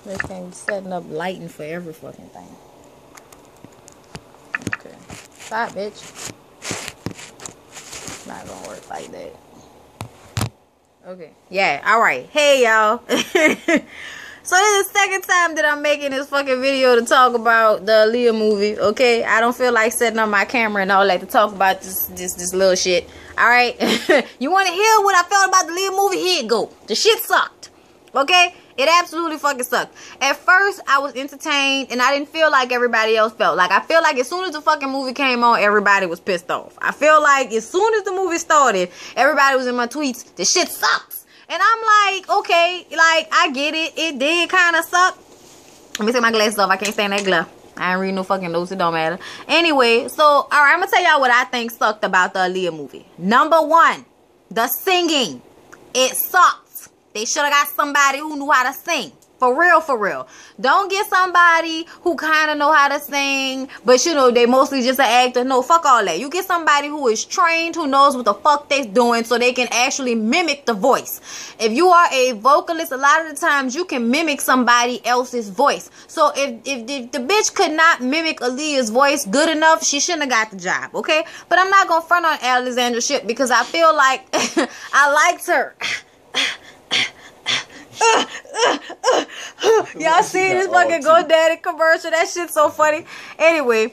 They can't be setting up lighting for every fucking thing. Okay. Stop, bitch. It's not gonna work like that. Okay. Yeah, alright. Hey, y'all. So this is the second time that I'm making this fucking video to talk about the Aaliyah movie, okay? I don't feel like setting up my camera and all that to talk about this little shit. Alright? You want to hear what I felt about the Aaliyah movie? Here it go. The shit sucked. Okay? It absolutely fucking sucked. At first, I was entertained, and I didn't feel like everybody else felt. Like, I feel like as soon as the fucking movie came on, everybody was pissed off. I feel like as soon as the movie started, everybody was in my tweets, the shit sucks. And I'm like, okay, like, I get it. It did kind of suck. Let me take my glasses off. I can't stand that glare. I ain't reading no fucking notes. It don't matter. Anyway, so, all right, I'm going to tell y'all what I think sucked about the Aaliyah movie. Number one, the singing. It sucked. They should have got somebody who knew how to sing. For real, for real. Don't get somebody who kind of know how to sing, but you know, they mostly just an actor. No, fuck all that. You get somebody who is trained, who knows what the fuck they're doing, so they can actually mimic the voice. If you are a vocalist, a lot of the times you can mimic somebody else's voice. So if the bitch could not mimic Aaliyah's voice good enough, she shouldn't have got the job, okay? But I'm not gonna front on Alexandra shit because I feel like I liked her. Y'all see this fucking GoDaddy commercial? That shit's so funny. Anyway,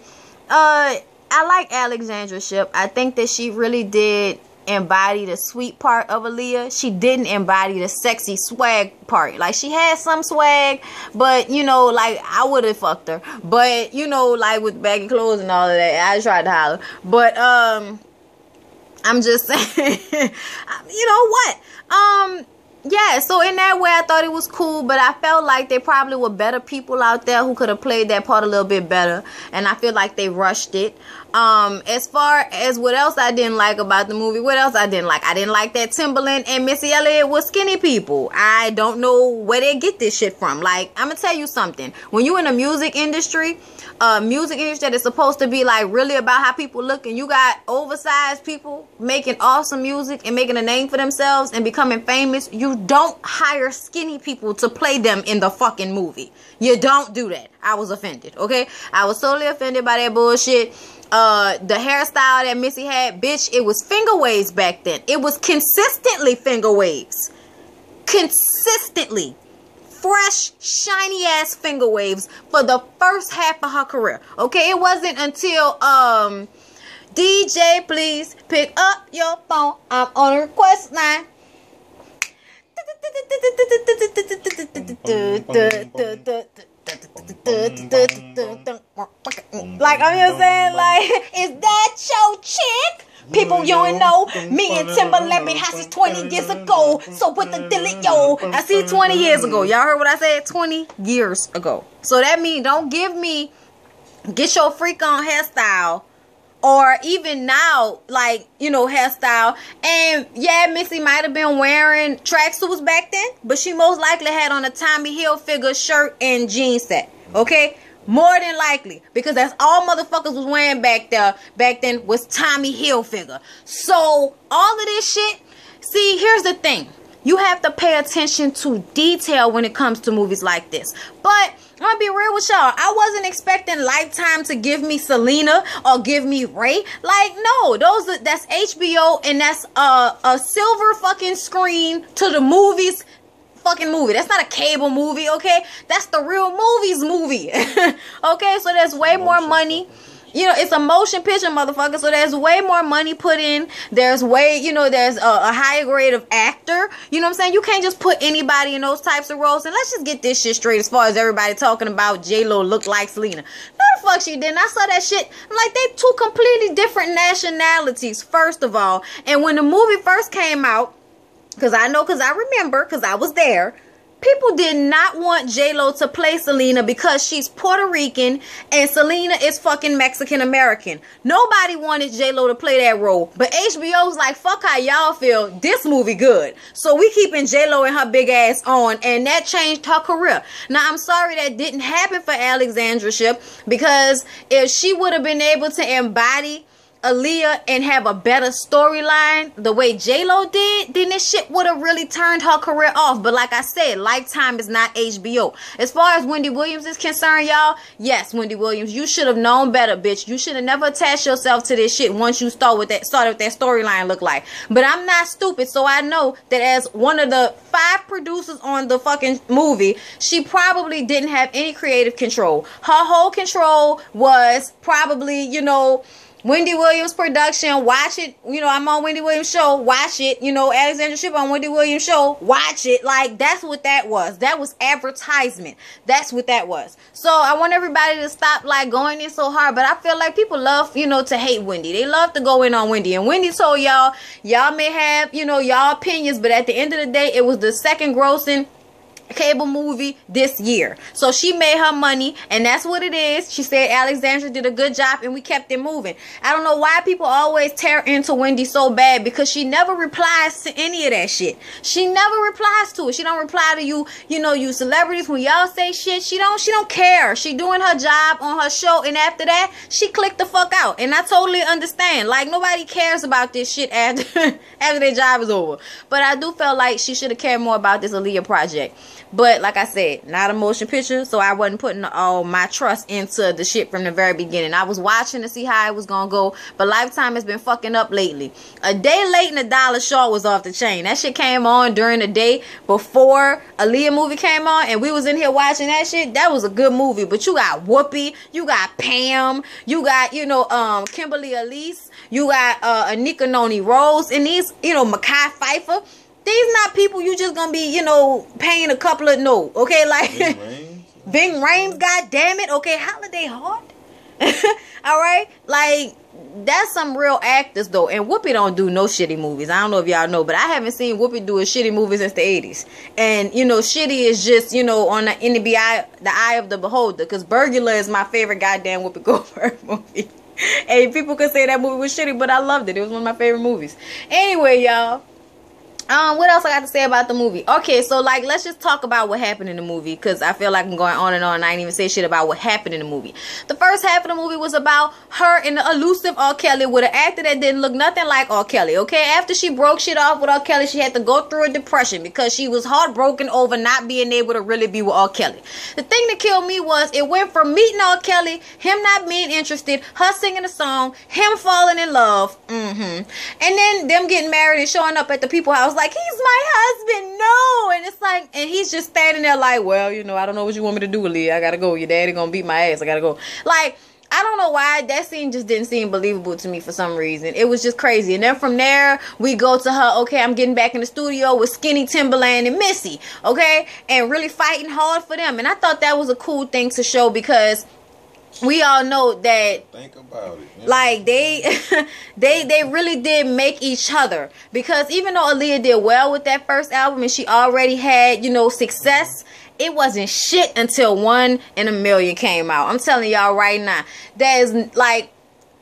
I like Alexandra Shipp. I think that she really did embody the sweet part of Aaliyah. She didn't embody the sexy swag part. Like, she had some swag, but you know, like, I would have fucked her. But you know, like with baggy clothes and all of that, I tried to holler. But I'm just saying, you know what? Yeah, so in that way, I thought it was cool, but I felt like there probably were better people out there who could have played that part a little bit better, and I feel like they rushed it. As far as what else I didn't like about the movie, what else I didn't like? I didn't like that Timberland and Missy Elliott were skinny people. I don't know where they get this shit from. Like, I'm gonna tell you something. When you in the music industry that is supposed to be like really about how people look, and you got oversized people making awesome music and making a name for themselves and becoming famous, you don't hire skinny people to play them in the fucking movie. You don't do that. I was offended, okay? I was totally offended by that bullshit. The hairstyle that Missy had, bitch, it was finger waves back then. It was consistently finger waves. Consistently. Fresh, shiny ass finger waves for the first half of her career. Okay, it wasn't until DJ, please pick up your phone. I'm on a request line. Like, I'm just saying, like, is that your chick? People, you don't know, me and Timberland been hot since 20 years ago. So with the dilly, yo, I see 20 years ago. Y'all heard what I said? 20 years ago. So that means don't give me, get your freak on hairstyle. Or even now, like, you know, hairstyle. And yeah, Missy might have been wearing tracksuits back then, but she most likely had on a Tommy Hilfiger shirt and jean set. Okay? More than likely. Because that's all motherfuckers was wearing back then was Tommy Hilfiger. So, all of this shit, see, here's the thing. You have to pay attention to detail when it comes to movies like this. But I'm gonna be real with y'all. I wasn't expecting Lifetime to give me Selena or give me Ray. Like, no, that's HBO, and that's a silver fucking screen to the movies fucking movie. That's not a cable movie, okay? That's the real movies movie. Okay, so there's way more money. You know, it's a motion picture, motherfucker. So there's way more money put in. There's way, you know, there's a higher grade of actor. You know what I'm saying? You can't just put anybody in those types of roles. And let's just get this shit straight as far as everybody talking about J-Lo look like Selena. No, the fuck she didn't. I saw that shit. I'm like, they two completely different nationalities, first of all. And when the movie first came out, because I remember, because I was there, people did not want J-Lo to play Selena because she's Puerto Rican and Selena is fucking Mexican American. Nobody wanted J-Lo to play that role. But HBO was like, fuck how y'all feel. This movie good. So we keeping J-Lo and her big ass on, and that changed her career. Now, I'm sorry that didn't happen for Alexandra Shipp, because if she would have been able to embody Aaliyah and have a better storyline the way J-Lo did, then this shit would have really turned her career off. But like I said, Lifetime is not HBO. As far as Wendy Williams is concerned, y'all, yes, Wendy Williams, you should have known better, bitch. You should have never attached yourself to this shit once you started with that storyline look like. But I'm not stupid, so I know that as one of the 5 producers on the fucking movie, she probably didn't have any creative control. Her whole control was probably, you know, Wendy Williams production, watch it. You know, I'm on Wendy Williams show, watch it. You know, Alexandra Shipp on Wendy Williams show, watch it. Like, that's what that was. That was advertisement. That's what that was. So I want everybody to stop like going in so hard. But I feel like people love, you know, to hate Wendy. They love to go in on Wendy. And Wendy told y'all may have, you know, y'all opinions, but at the end of the day, it was the second grossing cable movie this year. So she made her money, and that's what it is. She said Alexandra did a good job and we kept it moving. I don't know why people always tear into Wendy so bad, because she never replies to any of that shit. She never replies to it. She don't reply to you, you know, you celebrities. When y'all say shit, she don't care. She doing her job on her show, and after that, she clicked the fuck out. And I totally understand. Like, nobody cares about this shit after after their job is over. But I do feel like she should have cared more about this Aaliyah project. But like I said, not a motion picture, so I wasn't putting all my trust into the shit from the very beginning. I was watching to see how it was gonna go, but Lifetime has been fucking up lately. A day late and a dollar short was off the chain. That shit came on during the day before Aaliyah movie came on, and we was in here watching that shit. That was a good movie, but you got Whoopi, you got Pam, you got, you know, Kimberly Elise, you got Anika Noni Rose, and these, you know, Mekhi Phifer. These not people you just gonna be, you know, paying a couple of okay, like Ving Rhames, god damn it, okay, Holiday Heart. All right, like, that's some real actors though, and Whoopi don't do no shitty movies. I don't know if y'all know, but I haven't seen Whoopi do a shitty movie since the 80s. And you know, shitty is just, you know, on the eye of the beholder, because Burglar is my favorite goddamn Whoopi Goldberg movie. Hey, people could say that movie was shitty, but I loved it. It was one of my favorite movies. Anyway, y'all, what else I got to say about the movie? Okay, so like, let's just talk about what happened in the movie, because I feel like I'm going on and on and I ain't even say shit about what happened in the movie. The first half of the movie was about her and the elusive R. Kelly with an actor that didn't look nothing like R. Kelly, okay? After she broke shit off with R. Kelly, she had to go through a depression because she was heartbroken over not being able to really be with R. Kelly. The thing that killed me was it went from meeting R. Kelly, him not being interested, her singing a song, him falling in love, and then them getting married and showing up at the people's house like, he's my husband, no. And it's like, and he's just standing there like, well, you know, I don't know what you want me to do, Aaliyah. I gotta go. Your daddy gonna beat my ass. I gotta go. Like, I don't know why that scene just didn't seem believable to me for some reason. It was just crazy. And then from there, we go to her, okay, I'm getting back in the studio with Skinny, Timberland, and Missy, okay? And really fighting hard for them. And I thought that was a cool thing to show, because we all know that, think about it, yeah, like they really did make each other, because even though Aaliyah did well with that first album and she already had, you know, success, it wasn't shit until 1 in a Million came out. I'm telling y'all right now, that is like,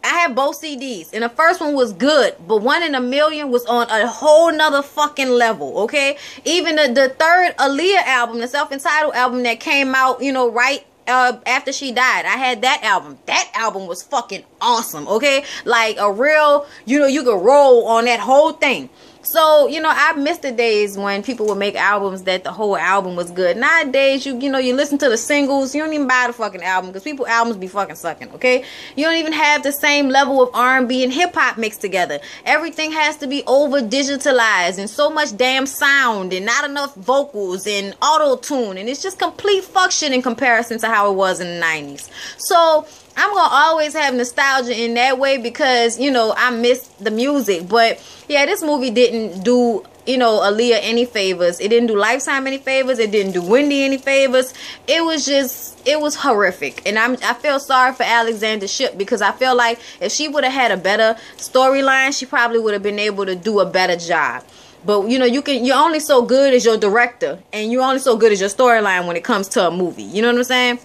I have both CDs, and the first one was good, but 1 in a Million was on a whole nother fucking level, okay? Even the third Aaliyah album, the self-entitled album that came out, you know, right after she died, I had that album. That album was fucking awesome, okay? Like a real, you know, you could roll on that whole thing. So, you know, I miss the days when people would make albums that the whole album was good. Nowadays, you know, you listen to the singles, you don't even buy the fucking album, because people albums be fucking sucking, okay? You don't even have the same level of R&B and hip-hop mixed together. Everything has to be over-digitalized, and so much damn sound, and not enough vocals, and auto-tune, and it's just complete fuck shit in comparison to how it was in the 90s. So I'm going to always have nostalgia in that way, because, you know, I miss the music. But yeah, this movie didn't do, you know, Aaliyah any favors. It didn't do Lifetime any favors. It didn't do Wendy any favors. It was just, it was horrific. And I feel sorry for Alexandra Shipp, because I feel like if she would have had a better storyline, she probably would have been able to do a better job. But, you know, you're only so good as your director, and you're only so good as your storyline when it comes to a movie. You know what I'm saying?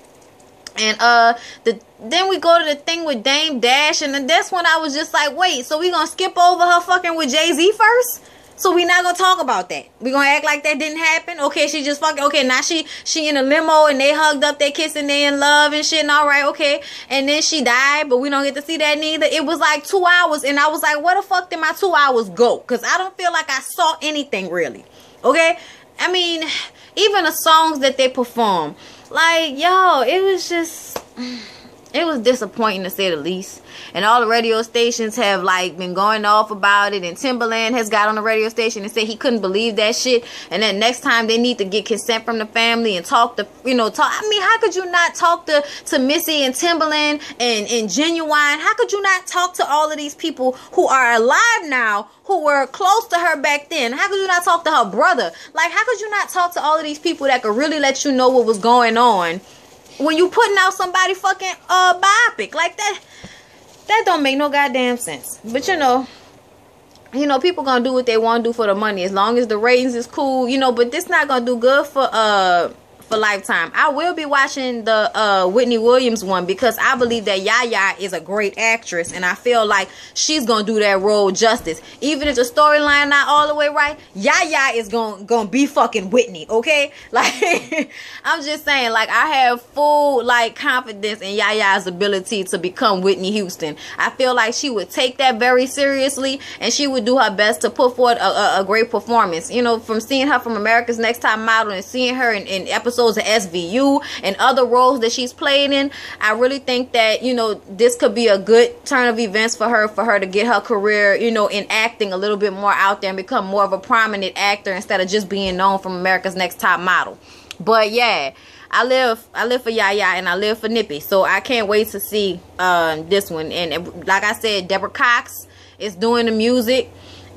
And then we go to the thing with Dame Dash, and then that's when I was just like, wait, so we gonna skip over her fucking with Jay-Z first? So we not gonna talk about that. We gonna act like that didn't happen. Okay, she just fucking, okay, now she in a limo and they hugged up, they kissing, they in love and shit, and all right, okay. And then she died, but we don't get to see that neither. It was like 2 hours, and I was like, where the fuck did my 2 hours go? Because I don't feel like I saw anything really. Okay? I mean, even the songs that they perform, like, yo, it was just, it was disappointing to say the least. And all the radio stations have like been going off about it, and Timberland has got on the radio station and said he couldn't believe that shit, and then next time they need to get consent from the family and talk to, you know, talk. I mean, how could you not talk to Missy and Timberland and Genuine? How could you not talk to all of these people who are alive now, who were close to her back then? How could you not talk to her brother? Like, how could you not talk to all of these people that could really let you know what was going on when you putting out somebody fucking biopic like that? That don't make no goddamn sense. But you know, people gonna do what they want to do for the money, as long as the ratings is cool, you know. But this not gonna do good for Lifetime. I will be watching the Whitney Williams one, because I believe that Yaya is a great actress, and I feel like she's gonna do that role justice. Even if the storyline not all the way right, Yaya is gonna be fucking Whitney, okay? Like, I'm just saying, like, I have full like confidence in Yaya's ability to become Whitney Houston. I feel like she would take that very seriously, and she would do her best to put forth a great performance. You know, from seeing her from America's Next Top Model and seeing her in episodes of SVU and other roles that she's played in, I really think that, you know, this could be a good turn of events for her to get her career, you know, in acting a little bit more out there and become more of a prominent actor instead of just being known from America's Next Top Model. But yeah, I live for Yaya, and I live for Nippy, so I can't wait to see this one. And like I said, Deborah Cox is doing the music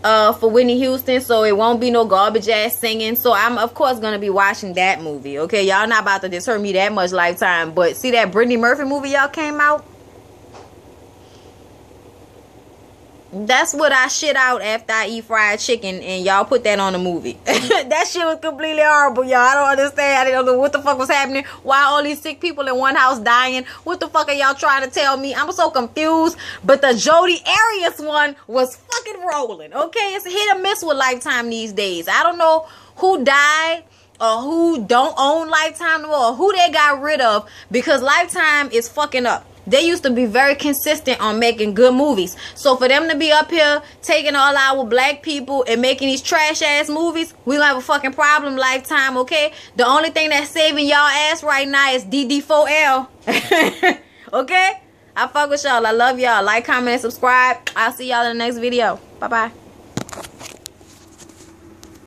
for Whitney Houston, so it won't be no garbage ass singing. So I'm of course gonna be watching that movie. Okay, y'all not about to disturb me that much, Lifetime. But see that Brittany Murphy movie y'all came out? That's what I shit out after I eat fried chicken, and y'all put that on the movie. That shit was completely horrible, y'all. I don't understand. I don't know what the fuck was happening. Why all these sick people in one house dying? What the fuck are y'all trying to tell me? I'm so confused. But the Jodi Arias one was fucking rolling, okay? It's hit or miss with Lifetime these days. I don't know who died or who don't own Lifetime or who they got rid of, because Lifetime is fucking up. They used to be very consistent on making good movies. So for them to be up here taking all our black people and making these trash ass movies, we gonna have a fucking problem, Lifetime, okay? The only thing that's saving y'all ass right now is DD4L. Okay? I fuck with y'all. I love y'all. Like, comment, and subscribe. I'll see y'all in the next video. Bye-bye.